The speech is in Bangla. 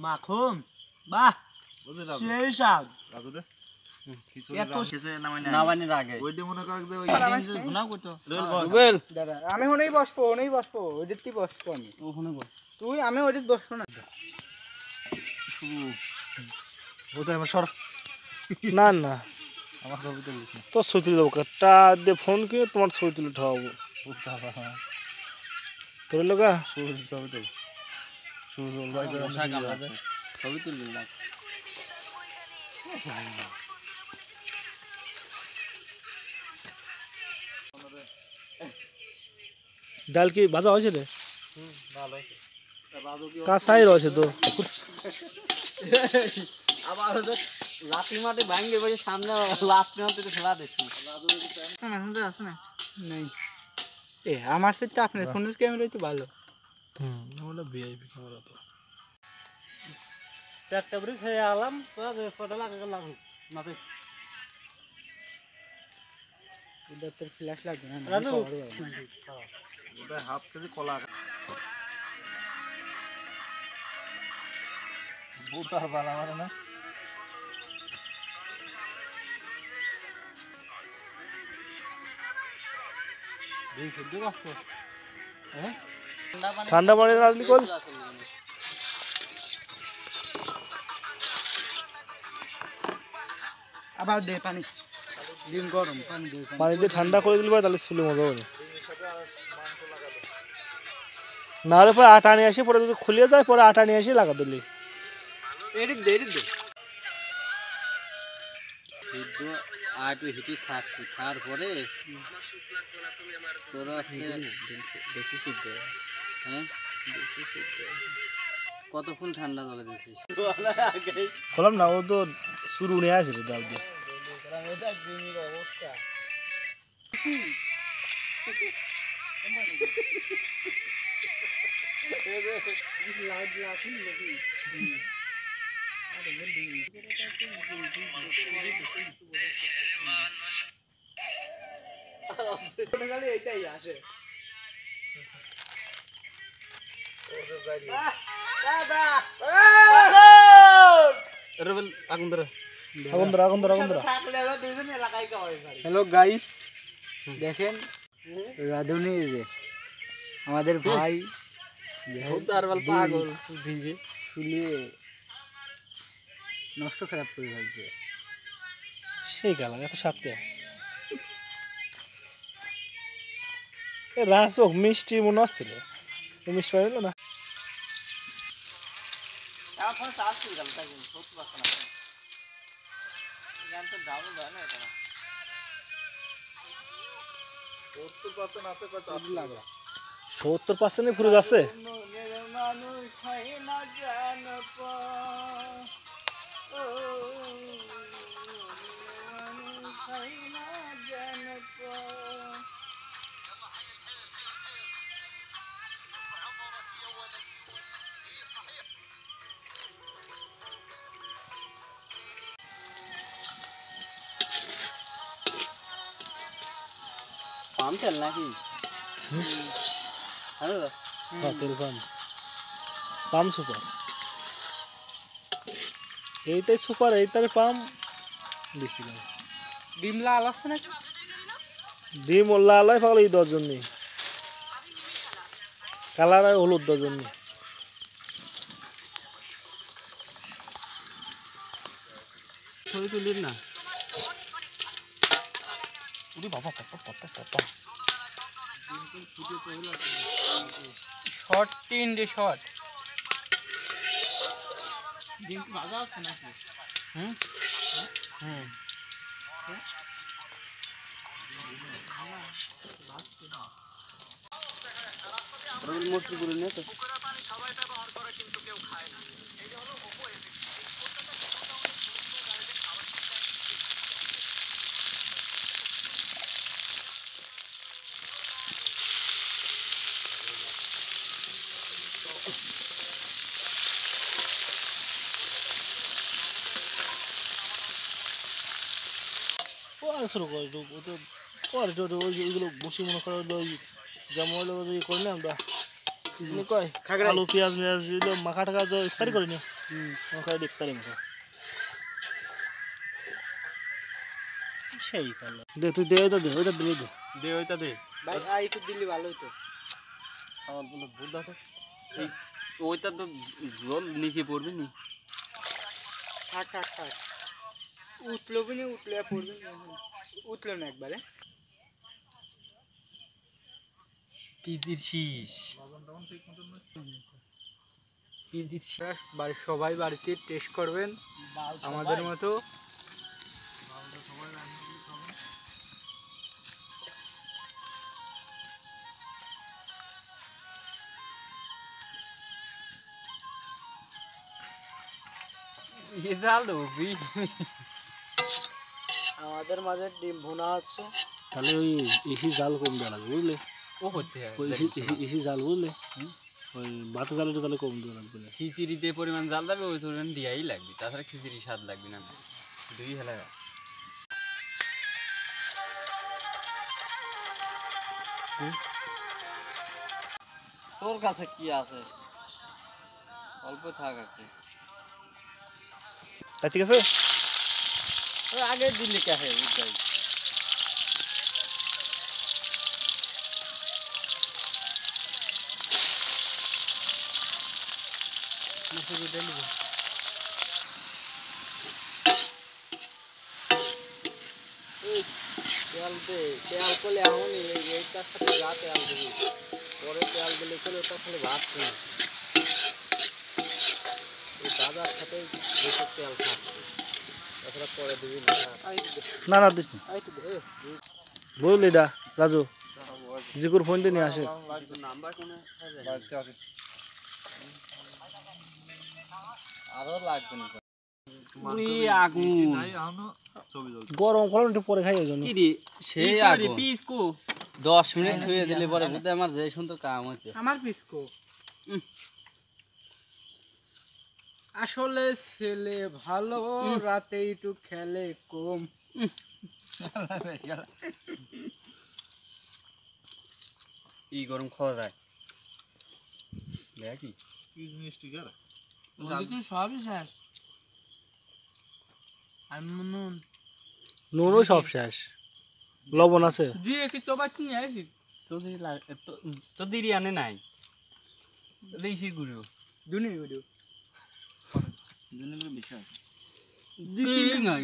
মাখন বাহ সেই স্বাদ আমি ওনেই বসবো ওইদিক কি বসবো আমি তুই আমি ওইদিক বসবো না না না তোর ছবি তুলে দেবো টা দিয়ে ফোন কিনে তোমার ছবি তুলে ঠাবো তোর লোকা ছবি তুললাম ডাল কি ভাজা হয়েছে রে কাঁচাই রয়েছে তো আবার লাঠি মাটি ভাঙ্গে বসে সামনে লাঠি মাটি ফেলা দিচ্ছি আছে না নেই এ আমার সাথে আপনার ফোনের ক্যামেরাই তো ভালো আমরা ভিআইপি ক্যামেরা তো একটা ব্রিজ হয়ে আলাম ফটো লাগে লাগলো মাপে উধর তোর ফ্ল্যাশ লাগবে না রানু উধর হাফ কেজি কলা বুটার বালা মারে না এই খেতে আসছে হ্যাঁ ঠান্ডা পানি রাখলি কল আবার দে পানি দিন গরম পানি দে পানি দিয়ে ঠান্ডা করে দিলে তাহলে শুলে মজা হবে না হলে পরে আটা নিয়ে আসি পরে যদি খুলিয়ে যায় পরে আটা নিয়ে আসি লাগা দিলি এদিক দে সিদ্ধ আর তুই হিটি থাকছি খাওয়ার পরে তোরা বেশি সিদ্ধ হ্যাঁ কতক্ষণ ঠান্ডা জলে দিয়েছিস বললাম না ও তো শুরু নিয়ে আসে রে ডাল দিয়ে এইটাই আসে হ্যালো গাইস দেখেন রাধুনি যে আমাদের ভাই পাগল শুলিয়ে নষ্ট খারাপ করে ফেলছে সেই গেল এত সাপকে রাসভোগ মিষ্টি মনে আসছিল মিষ্টি পাইল না সত্তর পার্সেন্ট ফুরে যাচ্ছে পাম তেল নাকি হ্যাঁ তেল পাম সুপার এইটাই সুপার এইটার পাম বেশি দাম ডিম লাল আসছে না ডিম ও লাল হয় পাগল এই 10 জন নেই কালার আর হলুদ 10 জন নেই ছবি তুলিস না বাবা শর্ট 3 ডে শর্ট ডিম ভাজা আছে নাকি মস্তি করে নে তো শুরু করে ওইগুলো বসে মনে করো যেমন করে না আমরা তুমি কয় খাগড়াই। আলু পেঁয়াজ মেয়াজ দিলো মাখা টাকা তো ইফতারি করে নিও মাখা ইফতারি মাখা সেই কালো দে তুই দে ওইটা দে দে ওইটা দে ভাই একটু দিলে ভালো হতো। আমার বলে ভূত আছে ওইটা তো জল নিচে পড়বে নি থাক থাক থাক উঠলো কি না উঠলে আর পড়বে না। উঠলো না একবারে পিজির শীষ পিজির শীষ বাড়ির সবাই বাড়িতে টেস্ট করবেন আমাদের মতো। ये डाल दो भी আমাদের মাঝে ডিম ভুনা হচ্ছে। তাহলে ওই এসি জাল কম দেওয়া লাগবে বুঝলে वो होते हैं ওই এসি জাল বুঝলে ওই ভাতের জালটা তাহলে কম দেওয়া লাগবে খিচুড়িতে পরিমাণ জাল দেবে ওই পরিমাণ দিয়াই লাগবে তাছাড়া খিচুড়ি স্বাদ লাগবে না দুই হেলা তোর কাছে কি আছে অল্প থাক আছে তাই ঠিক আছে আগে দিলে কে হয় ওইটাই তেল দে তেল করলে এমনই এইটার সাথে যা তেল দিবি পরে তেল দিলে চলে ওটা খালি ভাত কিনে ওই দাদার সাথে বেশি তেল থাকছে তাছাড়া পরে দিবি না না দিস না বুঝলি এটা রাজু জিকুর ফোন দিয়ে নিয়ে আসে নাম্বার কোনে আরো লাগবে না আগুন গরম গরম একটু পরে খাই ওই জন্য কি রে সেই আগুন পিস কো 10 মিনিট ধুয়ে দিলে পরে বুঝতে আমার যে সুন্দর কাম হচ্ছে আমার পিসকো আসলে ছেলে ভালো রাতে একটু খেলে কম। ই গরম খাওয়া যায় দেখি সবই শেষ আর নুন নুনও সব শেষ লবণ আছে দিয়ে কি তো বাচ্চা নিয়ে আসি তো দিরি আনে নাই দেশি গুঁড়ো দুনি ভিডিও দিশি নাই